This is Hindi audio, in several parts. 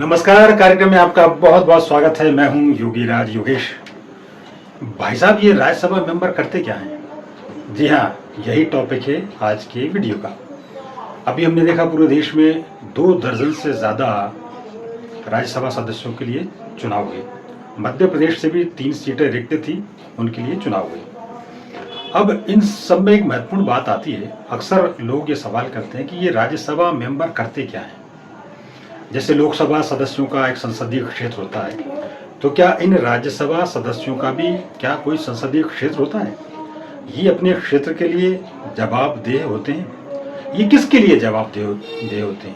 नमस्कार। कार्यक्रम में आपका बहुत बहुत स्वागत है। मैं हूं योगीराज योगेश। भाई साहब, ये राज्यसभा मेंबर करते क्या हैं? जी हाँ, यही टॉपिक है आज के वीडियो का। अभी हमने देखा पूरे देश में 2 दर्जन से ज़्यादा राज्यसभा सदस्यों के लिए चुनाव हुए। मध्य प्रदेश से भी 3 सीटें रिक्त थी, उनके लिए चुनाव हुए। अब इन सब में एक महत्वपूर्ण बात आती है। अक्सर लोग ये सवाल करते हैं कि ये राज्यसभा मेंबर करते क्या हैं। जैसे लोकसभा सदस्यों का एक संसदीय क्षेत्र होता है, तो क्या इन राज्यसभा सदस्यों का भी क्या कोई संसदीय क्षेत्र होता है? ये अपने क्षेत्र के लिए जवाबदेह होते हैं? ये किसके लिए जवाबदेह होते हैं?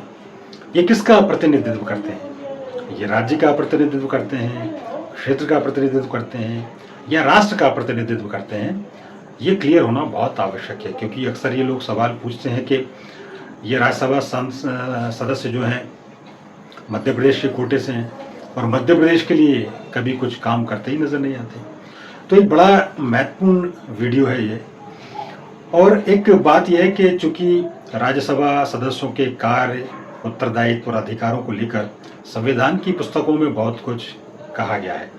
ये किसका प्रतिनिधित्व करते हैं? ये राज्य का प्रतिनिधित्व करते हैं, क्षेत्र का प्रतिनिधित्व करते हैं, या राष्ट्र का प्रतिनिधित्व करते हैं? ये क्लियर होना बहुत आवश्यक है, क्योंकि अक्सर ये लोग सवाल पूछते हैं कि ये राज्यसभा सदस्य जो हैं मध्य प्रदेश के कोटे से हैं और मध्य प्रदेश के लिए कभी कुछ काम करते ही नजर नहीं आते। तो एक बड़ा महत्वपूर्ण वीडियो है ये। और एक बात यह है कि चूंकि राज्यसभा सदस्यों के कार्य, उत्तरदायित्व और अधिकारों को लेकर संविधान की पुस्तकों में बहुत कुछ कहा गया है।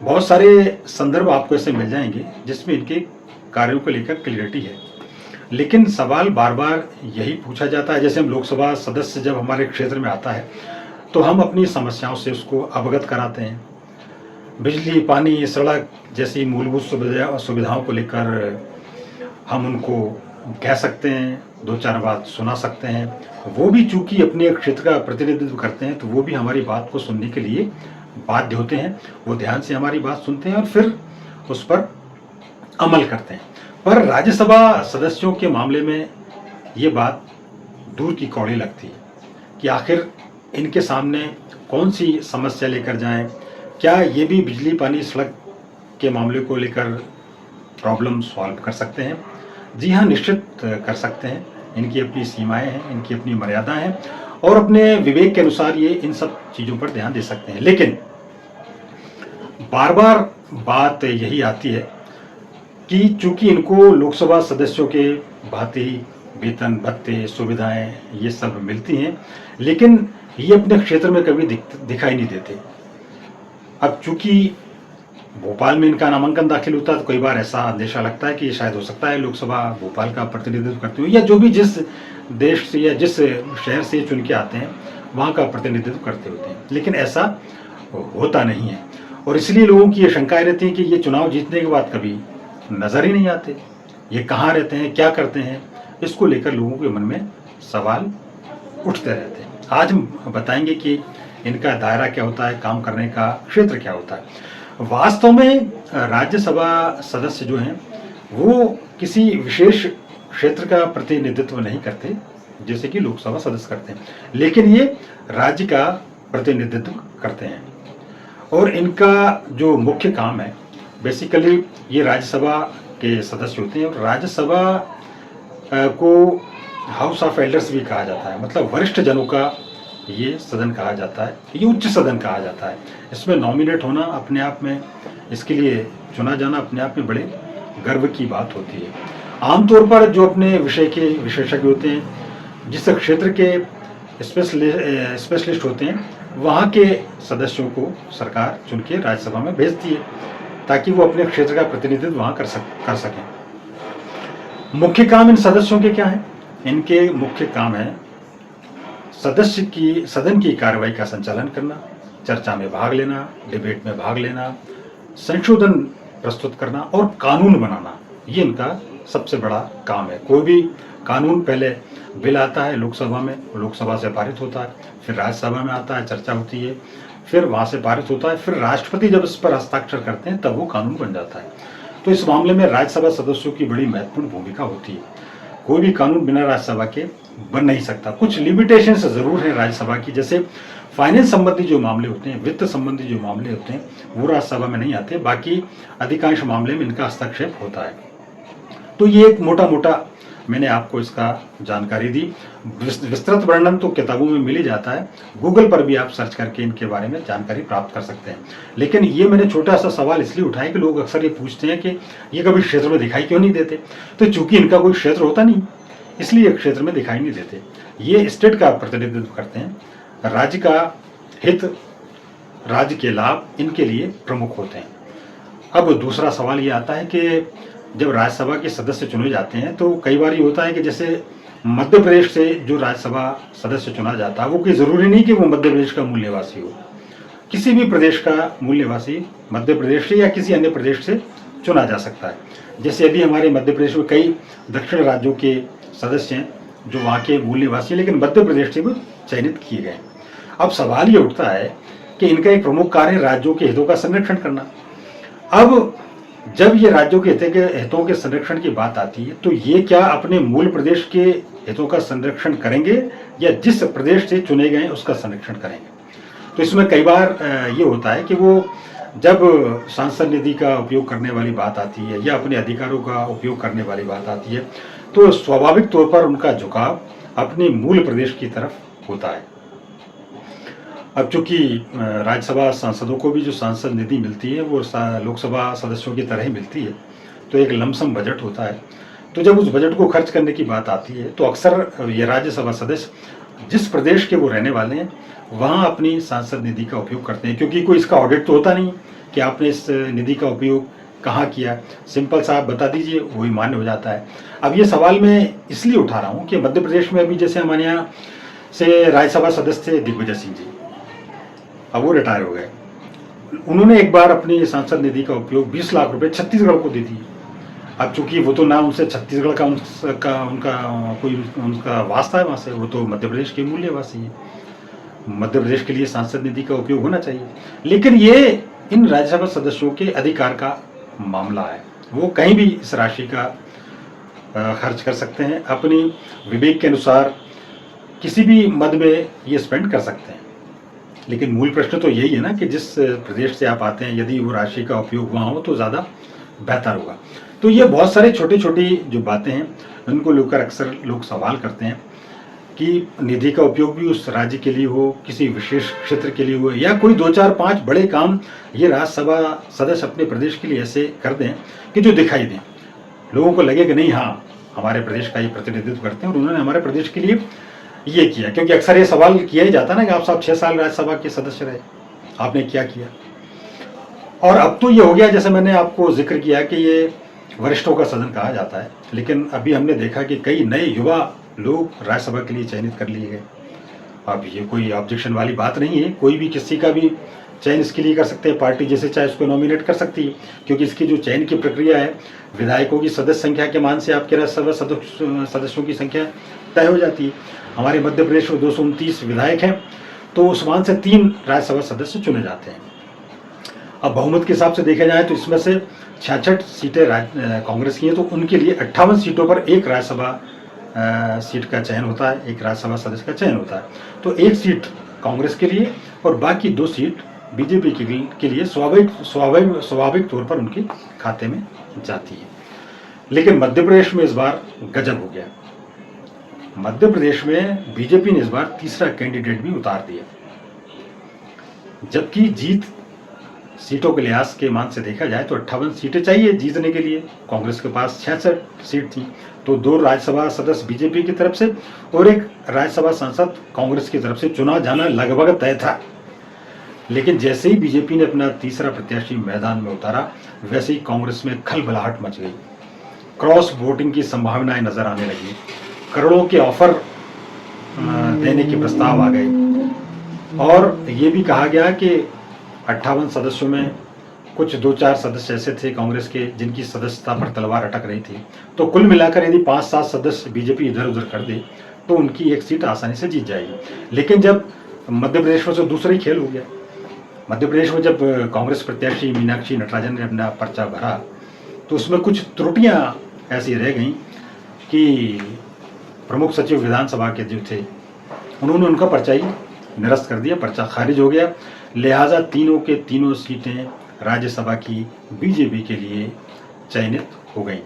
बहुत सारे संदर्भ आपको ऐसे मिल जाएंगे जिसमें इनके कार्यों को लेकर क्लियरिटी है। लेकिन सवाल बार बार यही पूछा जाता है, जैसे हम लोकसभा सदस्य जब हमारे क्षेत्र में आता है तो हम अपनी समस्याओं से उसको अवगत कराते हैं। बिजली, पानी, सड़क जैसी मूलभूत सुविधाओं को लेकर हम उनको कह सकते हैं, 2-4 बात सुना सकते हैं। वो भी चूंकि अपने क्षेत्र का प्रतिनिधित्व करते हैं तो वो भी हमारी बात को सुनने के लिए बाध्य होते हैं। वो ध्यान से हमारी बात सुनते हैं और फिर उस पर अमल करते हैं। पर राज्यसभा सदस्यों के मामले में ये बात दूर की कौड़ी लगती है कि आखिर इनके सामने कौन सी समस्या लेकर जाएं। क्या ये भी बिजली, पानी, सड़क के मामले को लेकर प्रॉब्लम सॉल्व कर सकते हैं? जी हाँ, निश्चित कर सकते हैं। इनकी अपनी सीमाएं हैं, इनकी अपनी मर्यादाएं हैं और अपने विवेक के अनुसार ये इन सब चीज़ों पर ध्यान दे सकते हैं। लेकिन बार बार बात यही आती है कि चूंकि इनको लोकसभा सदस्यों के भांति वेतन, भत्ते, सुविधाएं ये सब मिलती हैं, लेकिन ये अपने क्षेत्र में कभी दिखाई नहीं देते। अब चूंकि भोपाल में इनका नामांकन दाखिल होता है तो कई बार ऐसा अंदेशा लगता है कि शायद हो सकता है लोकसभा भोपाल का प्रतिनिधित्व करते हो, या जो भी जिस देश से या जिस शहर से चुन के आते हैं वहाँ का प्रतिनिधित्व करते होते हैं। लेकिन ऐसा होता नहीं है और इसलिए लोगों की ये शंकाएं रहती हैं कि ये चुनाव जीतने के बाद कभी नजर ही नहीं आते, ये कहाँ रहते हैं, क्या करते हैं। इसको लेकर लोगों के मन में सवाल उठते रहते हैं। आज हम बताएंगे कि इनका दायरा क्या होता है, काम करने का क्षेत्र क्या होता है। वास्तव में राज्यसभा सदस्य जो हैं वो किसी विशेष क्षेत्र का प्रतिनिधित्व नहीं करते जैसे कि लोकसभा सदस्य करते हैं, लेकिन ये राज्य का प्रतिनिधित्व करते हैं। और इनका जो मुख्य काम है, बेसिकली ये राज्यसभा के सदस्य होते हैं और राज्यसभा को हाउस ऑफ एल्डर्स भी कहा जाता है, मतलब वरिष्ठ जनों का ये सदन कहा जाता है, ये उच्च सदन कहा जाता है। इसमें नॉमिनेट होना अपने आप में, इसके लिए चुना जाना अपने आप में बड़े गर्व की बात होती है। आमतौर पर जो अपने विषय के विशेषज्ञ होते हैं, जिस क्षेत्र के स्पेशलिस्ट होते हैं, वहाँ के सदस्यों को सरकार चुन के राज्यसभा में भेजती है ताकि वो अपने क्षेत्र का प्रतिनिधित्व वहाँ कर सकें। मुख्य काम इन सदस्यों के क्या है? इनके मुख्य काम है सदन की कार्रवाई का संचालन करना, चर्चा में भाग लेना, डिबेट में भाग लेना, संशोधन प्रस्तुत करना और कानून बनाना। ये इनका सबसे बड़ा काम है। कोई भी कानून, पहले बिल आता है लोकसभा में, लोकसभा से पारित होता है, फिर राज्यसभा में आता है, चर्चा होती है, फिर वहाँ से पारित होता है, फिर राष्ट्रपति जब इस पर हस्ताक्षर करते हैं तब वो कानून बन जाता है। तो इस मामले में राज्यसभा सदस्यों की बड़ी महत्वपूर्ण भूमिका होती है। कोई भी कानून बिना राज्यसभा के बन नहीं सकता। कुछ लिमिटेशंस जरूर है राज्यसभा की, जैसे फाइनेंस संबंधी जो मामले होते हैं, वित्त संबंधी जो मामले होते हैं, वो राज्यसभा में नहीं आते। बाकी अधिकांश मामले में इनका हस्तक्षेप होता है। तो ये एक मोटा मोटा मैंने आपको इसका जानकारी दी। विस्तृत वर्णन तो किताबों में मिल ही जाता है, गूगल पर भी आप सर्च करके इनके बारे में जानकारी प्राप्त कर सकते हैं। लेकिन ये मैंने छोटा सा सवाल इसलिए उठाया कि लोग अक्सर ये पूछते हैं कि ये कभी क्षेत्र में दिखाई क्यों नहीं देते। तो चूंकि इनका कोई क्षेत्र होता नहीं, इसलिए क्षेत्र में दिखाई नहीं देते। ये स्टेट का प्रतिनिधित्व करते हैं, राज्य का हित, राज्य के लाभ इनके लिए प्रमुख होते हैं। अब दूसरा सवाल ये आता है कि जब राज्यसभा के सदस्य चुने जाते हैं तो कई बार ये होता है कि जैसे मध्य प्रदेश से जो राज्यसभा सदस्य चुना जाता है वो कोई ज़रूरी नहीं कि वो मध्य प्रदेश का मूल निवासी हो। किसी भी प्रदेश का मूल निवासी मध्य प्रदेश से या किसी अन्य प्रदेश से चुना जा सकता है। जैसे यदि हमारे मध्य प्रदेश में कई दक्षिण राज्यों के सदस्य हैं जो वहाँ के मूल निवासी हैं, लेकिन मध्य प्रदेश से वो चयनित किए गए। अब सवाल ये उठता है कि इनका एक प्रमुख कार्य है राज्यों के हितों का संरक्षण करना। अब जब ये राज्यों के हितों के संरक्षण की बात आती है तो ये क्या अपने मूल प्रदेश के हितों का संरक्षण करेंगे या जिस प्रदेश से चुने गए उसका संरक्षण करेंगे? तो इसमें कई बार ये होता है कि वो जब सांसद निधि का उपयोग करने वाली बात आती है या अपने अधिकारों का उपयोग करने वाली बात आती है तो स्वाभाविक तौर पर उनका झुकाव अपने मूल प्रदेश की तरफ होता है। अब चूंकि राज्यसभा सांसदों को भी जो सांसद निधि मिलती है वो लोकसभा सदस्यों की तरह ही मिलती है, तो एक लमसम बजट होता है। तो जब उस बजट को खर्च करने की बात आती है तो अक्सर ये राज्यसभा सदस्य जिस प्रदेश के वो रहने वाले हैं वहाँ अपनी सांसद निधि का उपयोग करते हैं, क्योंकि कोई इसका ऑडिट तो होता नहीं कि आपने इस निधि का उपयोग कहाँ किया। सिंपल सा आप बता दीजिए, वही मान्य हो जाता है। अब ये सवाल मैं इसलिए उठा रहा हूँ कि मध्य प्रदेश में अभी जैसे हमारे यहाँ से राज्यसभा सदस्य थे दिग्विजय सिंह जी, अब वो रिटायर हो गए। उन्होंने एक बार अपनी सांसद निधि का उपयोग 20 लाख रुपए छत्तीसगढ़ को दे दिए। अब चूंकि वो तो ना उनसे छत्तीसगढ़ का उनका कोई उनका वास्ता है वहाँ से, वो तो मध्य प्रदेश के मूल निवासी है। मध्य प्रदेश के लिए सांसद निधि का उपयोग होना चाहिए, लेकिन ये इन राज्यसभा सदस्यों के अधिकार का मामला है। वो कहीं भी इस राशि का खर्च कर सकते हैं, अपनी विवेक के अनुसार किसी भी मद में ये स्पेंड कर सकते हैं। लेकिन मूल प्रश्न तो यही है ना कि जिस प्रदेश से आप आते हैं यदि वो राशि का उपयोग वहाँ हो तो ज़्यादा बेहतर होगा। तो ये बहुत सारे छोटी छोटी जो बातें हैं उनको लेकर अक्सर लोग सवाल करते हैं कि निधि का उपयोग भी उस राज्य के लिए हो, किसी विशेष क्षेत्र के लिए हो, या कोई 2, 4, 5 बड़े काम ये राज्यसभा सदस्य अपने प्रदेश के लिए ऐसे कर दें कि जो दिखाई दें, लोगों को लगे कि नहीं हाँ हमारे प्रदेश का ये प्रतिनिधित्व करते हैं और उन्होंने हमारे प्रदेश के लिए ये किया। क्योंकि अक्सर ये सवाल किया ही जाता ना कि आप साहब 6 साल राज्यसभा के सदस्य रहे, आपने क्या किया। और अब तो ये हो गया, जैसे मैंने आपको जिक्र किया कि ये वरिष्ठों का सदन कहा जाता है, लेकिन अभी हमने देखा कि कई नए युवा लोग राज्यसभा के लिए चयनित कर लिए गए। अब ये कोई ऑब्जेक्शन वाली बात नहीं है, कोई भी किसी का भी चयन इसके लिए कर सकते हैं, पार्टी जैसे चाहे उसको नॉमिनेट कर सकती है, क्योंकि इसकी जो चयन की प्रक्रिया है विधायकों की सदस्य संख्या के मान से आपके राज्यसभा सदस्यों की संख्या तय हो जाती है। हमारे मध्य प्रदेश में 229 विधायक हैं, तो उस मान से 3 राज्यसभा सदस्य चुने जाते हैं। अब बहुमत के हिसाब से देखा जाए तो इसमें से 66 सीटें कांग्रेस की हैं, तो उनके लिए 58 सीटों पर एक राज्यसभा सीट का चयन होता है, एक राज्यसभा सदस्य का चयन होता है। तो एक सीट कांग्रेस के लिए और बाकी 2 सीट बीजेपी के लिए स्वाभाविक तौर पर उनके खाते में जाती है। लेकिन मध्य प्रदेश में इस बार गजब हो गया। मध्य प्रदेश में बीजेपी ने इस बार तीसरा कैंडिडेट भी उतार दिया, जबकि जीत सीटों के लिहाज के मान से देखा जाए तो 58 सीटें चाहिए जीतने के लिए, कांग्रेस के पास 66 सीट थी। तो 2 राज्यसभा सदस्य बीजेपी की तरफ से और एक राज्यसभा सांसद कांग्रेस की तरफ से चुना जाना लगभग तय था। लेकिन जैसे ही बीजेपी ने अपना तीसरा प्रत्याशी मैदान में उतारा, वैसे ही कांग्रेस में खलबलाहट मच गई, क्रॉस वोटिंग की संभावनाएं नजर आने लगी, करोड़ों के ऑफर देने के प्रस्ताव आ गए और ये भी कहा गया कि 58 सदस्यों में कुछ 2-4 सदस्य ऐसे थे कांग्रेस के जिनकी सदस्यता पर तलवार अटक रही थी। तो कुल मिलाकर यदि 5-7 सदस्य बीजेपी इधर उधर कर दे तो उनकी एक सीट आसानी से जीत जाएगी। लेकिन जब मध्य प्रदेश में तो दूसरा ही खेल हो गया। मध्य प्रदेश में जब कांग्रेस प्रत्याशी मीनाक्षी नटराजन ने अपना पर्चा भरा तो उसमें कुछ त्रुटियां ऐसी रह गई कि प्रमुख सचिव विधानसभा के जो थे उन्होंने उनका पर्चा ही निरस्त कर दिया, पर्चा खारिज हो गया। लिहाजा तीनों के तीनों सीटें राज्यसभा की बीजेपी के लिए चयनित हो गई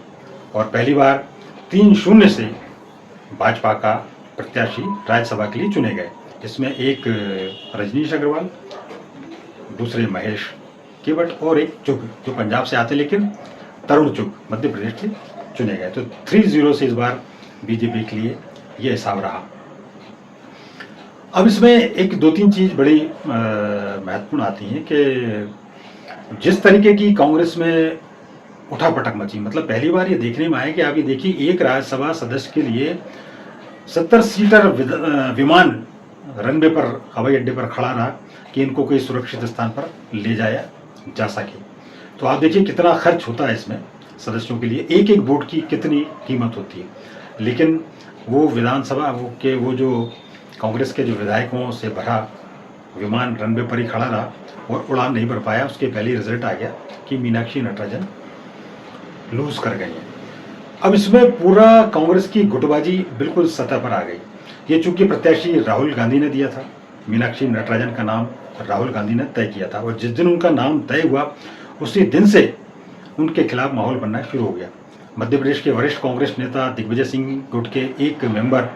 और पहली बार 3-0 से भाजपा का प्रत्याशी राज्यसभा के लिए चुने गए। इसमें एक रजनीश अग्रवाल, दूसरे महेश केवट और एक चुग जो पंजाब से आते लेकिन तरुण चुग मध्य प्रदेश से चुने गए। तो 3-0 से इस बार बीजेपी के लिए यह हिसाब रहा। अब इसमें एक दो तीन चीज बड़ी महत्वपूर्ण आती हैं कि जिस तरीके की कांग्रेस में उठापटक मची, मतलब पहली बार ये देखने में आया कि आप ये देखिए एक राज्यसभा सदस्य के लिए 70 सीटर विमान रनवे पर, हवाई अड्डे पर खड़ा रहा कि इनको कोई सुरक्षित स्थान पर ले जाया जा सके। तो आप देखिए कितना खर्च होता है इसमें सदस्यों के लिए, एक एक वोट की कितनी कीमत होती है। लेकिन वो विधानसभा वो जो कांग्रेस के जो विधायकों से भरा विमान रनवे पर ही खड़ा रहा और उड़ान नहीं भर पाया। उसके पहले रिजल्ट आ गया कि मीनाक्षी नटराजन लूज कर गई हैं। अब इसमें पूरा कांग्रेस की गुटबाजी बिल्कुल सतह पर आ गई। ये चूंकि प्रत्याशी राहुल गांधी ने दिया था, मीनाक्षी नटराजन का नाम राहुल गांधी ने तय किया था, और जिस दिन उनका नाम तय हुआ उसी दिन से उनके खिलाफ माहौल बनना शुरू हो गया। मध्य प्रदेश के वरिष्ठ कांग्रेस नेता दिग्विजय सिंह गुट के एक मेंबर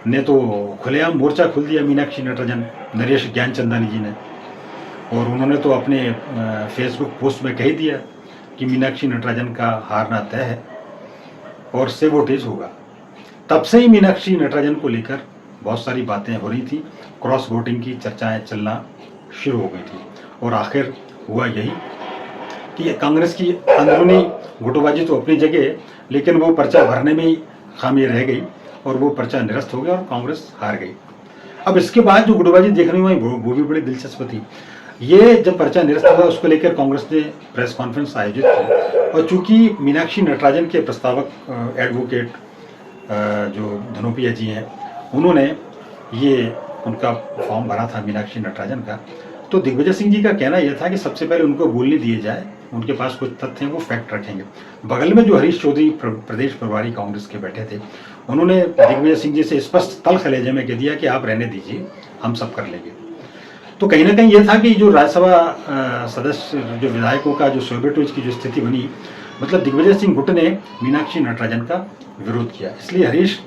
ने तो खुलेआम मोर्चा खोल दिया मीनाक्षी नटराजन, नरेश ज्ञानचंदानी जी ने, और उन्होंने तो अपने फेसबुक पोस्ट में कह दिया कि मीनाक्षी नटराजन का हारना तय है और सेवोटेज होगा। तब से ही मीनाक्षी नटराजन को लेकर बहुत सारी बातें हो रही थी, क्रॉस वोटिंग की चर्चाएं चलना शुरू हो गई थी, और आखिर हुआ यही कि कांग्रेस की अंदरूनी गुटबाजी तो अपनी जगह, लेकिन वो पर्चा भरने में ही खामी रह गई और वो पर्चा निरस्त हो गया और कांग्रेस हार गई। अब इसके बाद जो गुटबाजी देखने में आई वो भी बड़ी दिलचस्प थी। ये जब पर्चा निरस्त हुआ उसको लेकर कांग्रेस ने प्रेस कॉन्फ्रेंस आयोजित की, और चूंकि मीनाक्षी नटराजन के प्रस्तावक एडवोकेट जो धनोपिया जी हैं, उन्होंने ये उनका फॉर्म भरा था मीनाक्षी नटराजन का, तो दिग्विजय सिंह जी का कहना यह था कि सबसे पहले उनको बोलने दिए जाए, उनके पास कुछ तथ्य हैं वो फैक्ट रखेंगे। बगल में जो हरीश चौधरी प्रदेश प्रभारी कांग्रेस के बैठे थे, उन्होंने दिग्विजय सिंह जी से स्पष्ट तल खलेजे में कह दिया कि आप रहने दीजिए, हम सब कर लेंगे। तो कहीं ना कहीं यह था कि जो राज्यसभा सदस्य जो विधायकों का जो सोबेटोज की जो स्थिति बनी, मतलब दिग्विजय सिंह गुट ने मीनाक्षी नटराजन का विरोध किया, इसलिए हरीश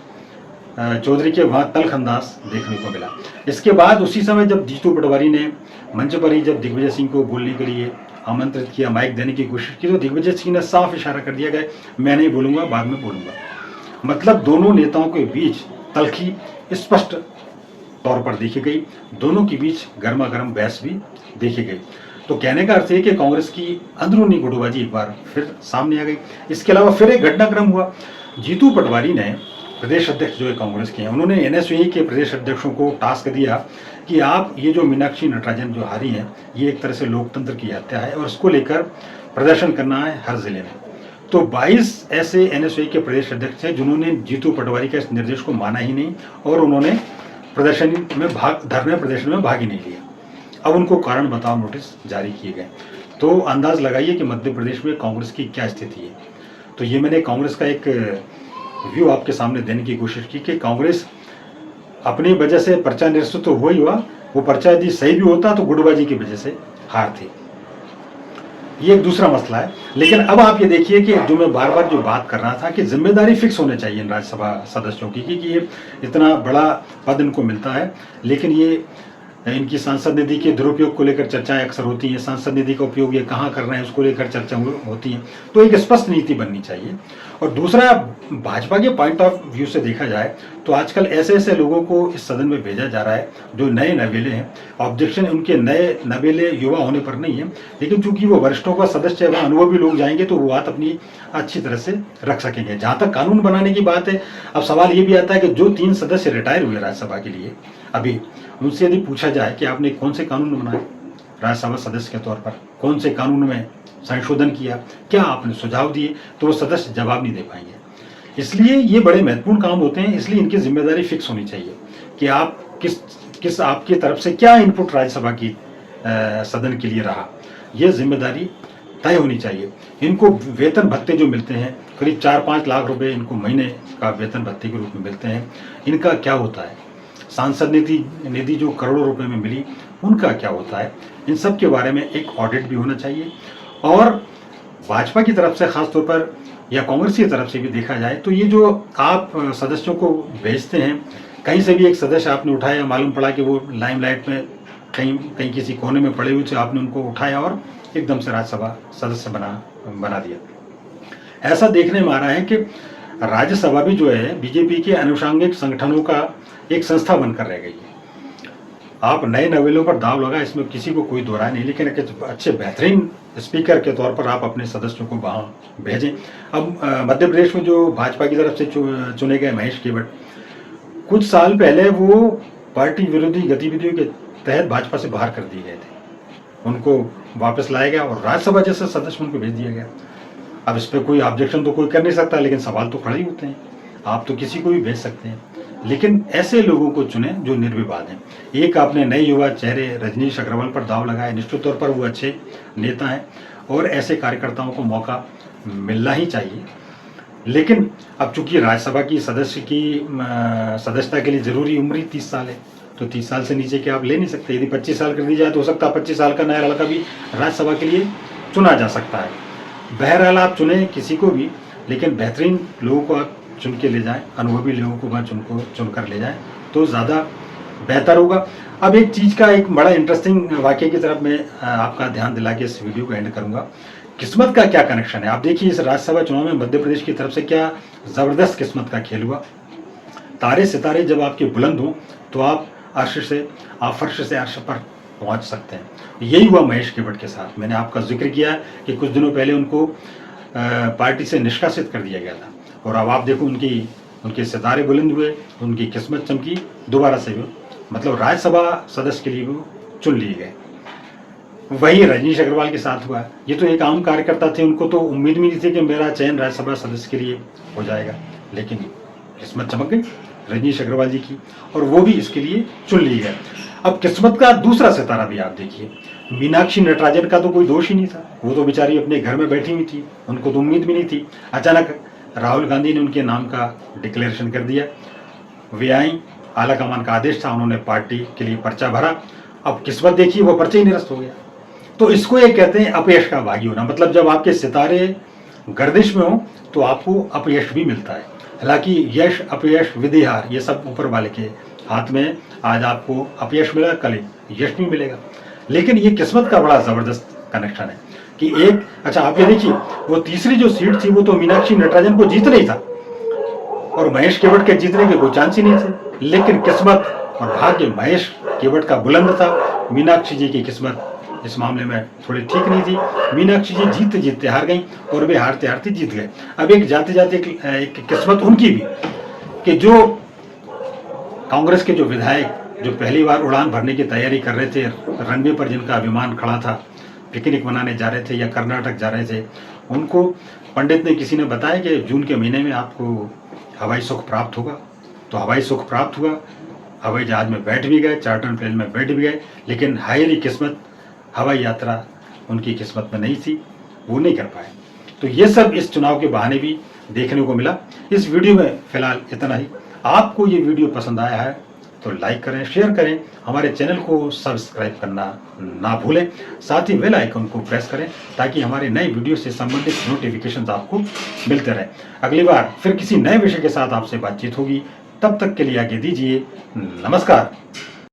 चौधरी के वहां तलखंदास देखने को मिला। इसके बाद उसी समय जब जीतू पटवारी ने मंच पर ही जब दिग्विजय सिंह को बोलने के लिए आमंत्रित किया, माइक देने की कोशिश की, तो दिग्विजय सिंह ने साफ इशारा कर दिया कि मैं नहीं बोलूंगा, बाद में बोलूंगा। मतलब दोनों नेताओं के बीच तलखी स्पष्ट तौर पर देखी गई, दोनों के बीच गर्मा गर्म बहस भी देखी गई। तो कहने का अर्थ है कि कांग्रेस की अंदरूनी गुटबाजी एक बार फिर सामने आ गई। इसके अलावा फिर एक घटनाक्रम हुआ। जीतू पटवारी ने, प्रदेश अध्यक्ष जो है कांग्रेस के हैं, उन्होंने एनएसयूई के प्रदेश अध्यक्षों को टास्क दिया कि आप ये जो मीनाक्षी नटराजन जो हारी हैं, ये एक तरह से लोकतंत्र की हत्या है और इसको लेकर प्रदर्शन करना है हर जिले में। तो 22 ऐसे एनएसयूई के प्रदेश अध्यक्ष हैं जिन्होंने जीतू पटवारी के इस निर्देश को माना ही नहीं और उन्होंने धरने प्रदर्शन में भाग ही नहीं लिया। अब उनको कारण बताओ नोटिस जारी किए गए। तो अंदाज लगाइए कि मध्य प्रदेश में कांग्रेस की क्या स्थिति है। तो ये मैंने कांग्रेस का एक व्यू आपके सामने देने की कोशिश की कि कांग्रेस अपनी वजह से पर्चा निरस्त तो हुआ ही हुआ, वो पर्चा यदि सही भी होता तो गुटबाजी की वजह से हार थी। ये एक दूसरा मसला है। लेकिन अब आप ये देखिए कि जो मैं बार बार जो बात कर रहा था कि जिम्मेदारी फिक्स होने चाहिए इन राज्यसभा सदस्यों की, कि ये इतना बड़ा पद इनको मिलता है, लेकिन ये इनकी सांसद निधि के दुरुपयोग को लेकर चर्चाएं अक्सर होती हैं। सांसद निधि का उपयोग ये कहाँ कर रहे हैं उसको लेकर चर्चा होती है। तो एक स्पष्ट नीति बननी चाहिए। और दूसरा, भाजपा के पॉइंट ऑफ व्यू से देखा जाए तो आजकल ऐसे ऐसे लोगों को इस सदन में भेजा जा रहा है जो नए नवेले हैं। ऑब्जेक्शन उनके नए नवेले युवा होने पर नहीं है, लेकिन चूंकि वो वरिष्ठों का सदस्य है, वहाँ अनुभवी लोग जाएंगे तो वो बात अपनी अच्छी तरह से रख सकेंगे। जहाँ तक कानून बनाने की बात है, अब सवाल ये भी आता है कि जो 3 सदस्य रिटायर हुए राज्यसभा के लिए, अभी उनसे यदि पूछा जाए कि आपने कौन से कानून बनाए राज्यसभा सदस्य के तौर पर, कौन से कानून में संशोधन किया, क्या आपने सुझाव दिए, तो वो सदस्य जवाब नहीं दे पाएंगे। इसलिए ये बड़े महत्वपूर्ण काम होते हैं, इसलिए इनकी जिम्मेदारी फिक्स होनी चाहिए कि आप किस आपकी तरफ से क्या इनपुट राज्यसभा की सदन के लिए रहा, ये जिम्मेदारी तय होनी चाहिए। इनको वेतन भत्ते जो मिलते हैं, करीब 4-5 लाख रुपए इनको महीने का वेतन भत्ते के रूप में मिलते हैं, इनका क्या होता है? सांसद निधि जो करोड़ों रुपए में मिली, उनका क्या होता है? इन सब के बारे में एक ऑडिट भी होना चाहिए। और भाजपा की तरफ से खासतौर पर या कांग्रेस की तरफ से भी देखा जाए तो ये जो आप सदस्यों को भेजते हैं, कहीं से भी एक सदस्य आपने उठाया, मालूम पड़ा कि वो लाइमलाइट में कहीं किसी कोने में पड़े हुए थे, आपने उनको उठाया और एकदम से राज्यसभा सदस्य बना दिया। ऐसा देखने में आ रहा है कि राज्यसभा भी जो है बीजेपी के अनुषंगिक संगठनों का एक संस्था बनकर रह गई है। आप नए नवेलों पर दाव लगा, इसमें किसी को कोई दो राय नहीं, लेकिन एक अच्छे बेहतरीन स्पीकर के तौर पर आप अपने सदस्यों को वहाँ भेजें। अब मध्य प्रदेश में जो भाजपा की तरफ से चुने गए महेश केवट, कुछ साल पहले वो पार्टी विरोधी गतिविधियों के तहत भाजपा से बाहर कर दिए गए थे, उनको वापस लाया गया और राज्यसभा जैसे सदस्य उनको भेज दिया गया। अब इस पर कोई ऑब्जेक्शन तो कोई कर नहीं सकता, लेकिन सवाल तो खड़े ही होते हैं। आप तो किसी को भी भेज सकते हैं, लेकिन ऐसे लोगों को चुने जो निर्विवाद हैं। एक आपने नए युवा चेहरे रजनीश अग्रवाल पर दाव लगाया, निश्चित तौर पर वो अच्छे नेता हैं और ऐसे कार्यकर्ताओं को मौका मिलना ही चाहिए। लेकिन अब चूंकि राज्यसभा की सदस्यता के लिए जरूरी उम्र ही 30 साल है, तो 30 साल से नीचे के आप ले नहीं सकते। यदि 25 साल कर दी जाए तो हो सकता है 25 साल का नया लड़का भी राज्यसभा के लिए चुना जा सकता है। बहरहाल आप चुने किसी को भी, लेकिन बेहतरीन लोगों को आप चुन के ले जाएं, अनुभवी लोगों को वह चुनकर ले जाएं तो ज़्यादा बेहतर होगा। अब एक चीज़ का एक बड़ा इंटरेस्टिंग वाक्य की तरफ मैं आपका ध्यान दिला के इस वीडियो को एंड करूंगा। किस्मत का क्या कनेक्शन है, आप देखिए इस राज्यसभा चुनाव में मध्य प्रदेश की तरफ से क्या ज़बरदस्त किस्मत का खेल हुआ। तारे सितारे जब आपके बुलंद हों तो आप फर्श से अर्श पर पहुंच सकते हैं। यही हुआ महेश केवट के साथ। मैंने आपका जिक्र किया कि कुछ दिनों पहले उनको पार्टी से निष्कासित कर दिया गया था, और अब आप देखो उनके सितारे बुलंद हुए, उनकी किस्मत चमकी, दोबारा से वो मतलब राज्यसभा सदस्य के लिए वो चुन लिए गए। वही रजनीश अग्रवाल के साथ हुआ। ये तो एक आम कार्यकर्ता थे, उनको तो उम्मीद भी नहीं थी कि मेरा चयन राज्यसभा सदस्य के लिए हो जाएगा, लेकिन किस्मत चमक गई रजनीश अग्रवाल जी की, और वो भी इसके लिए चुन लिए गए। अब किस्मत का दूसरा सितारा भी आप देखिए, मीनाक्षी नटराजन का तो कोई दोष ही नहीं था, वो तो बेचारी अपने घर में बैठी हुई थी, उनको तो उम्मीद भी नहीं थी। अचानक राहुल गांधी ने उनके नाम का डिक्लेरेशन कर दिया, वे आई, आला कमान का आदेश था, उन्होंने पार्टी के लिए पर्चा भरा। अब किस्मत देखिए, वो पर्चा ही निरस्त हो गया। तो इसको ये कहते हैं अपयश का भागी होना। मतलब जब आपके सितारे गर्दिश में हो तो आपको अपयश भी मिलता है। हालांकि यश अपयश विधि हार ये सब ऊपर वाले के हाथ में। आज आपको अपयश मिला, कल यश भी मिलेगा, लेकिन ये किस्मत का बड़ा जबरदस्त कनेक्शन है कि एक अच्छा आप ये देखिए, वो तीसरी जो सीट थी वो तो मीनाक्षी नटराजन को जीतना ही था, और महेश केवट के जीतने के कोई चांस ही नहीं थे। लेकिन किस्मत और भाग्य महेश केवट का बुलंद था, मीनाक्षी जी की किस्मत इस मामले में थोड़ी ठीक नहीं थी। मीनाक्षी जी जीतते जीतते हार गई, और वे हारते हारते जीत गए। अब एक जाते जाते एक किस्मत उनकी भी कि जो कांग्रेस के जो विधायक जो पहली बार उड़ान भरने की तैयारी कर रहे थे, रनवे पर जिनका विमान खड़ा था, पिकनिक मनाने जा रहे थे या कर्नाटक जा रहे थे, उनको पंडित ने किसी ने बताया कि जून के महीने में आपको हवाई सुख प्राप्त होगा। तो हवाई सुख प्राप्त हुआ, हवाई जहाज में बैठ भी गए, चार्टर प्लेन में बैठ भी गए, लेकिन हायरी किस्मत हवाई यात्रा उनकी किस्मत में नहीं थी, वो नहीं कर पाए। तो ये सब इस चुनाव के बहाने भी देखने को मिला। इस वीडियो में फिलहाल इतना ही। आपको ये वीडियो पसंद आया है तो लाइक करें, शेयर करें, हमारे चैनल को सब्सक्राइब करना ना भूलें, साथ ही बेल आइकन को प्रेस करें ताकि हमारे नए वीडियो से संबंधित नोटिफिकेशन आपको मिलते रहें। अगली बार फिर किसी नए विषय के साथ आपसे बातचीत होगी, तब तक के लिए आगे दीजिए नमस्कार।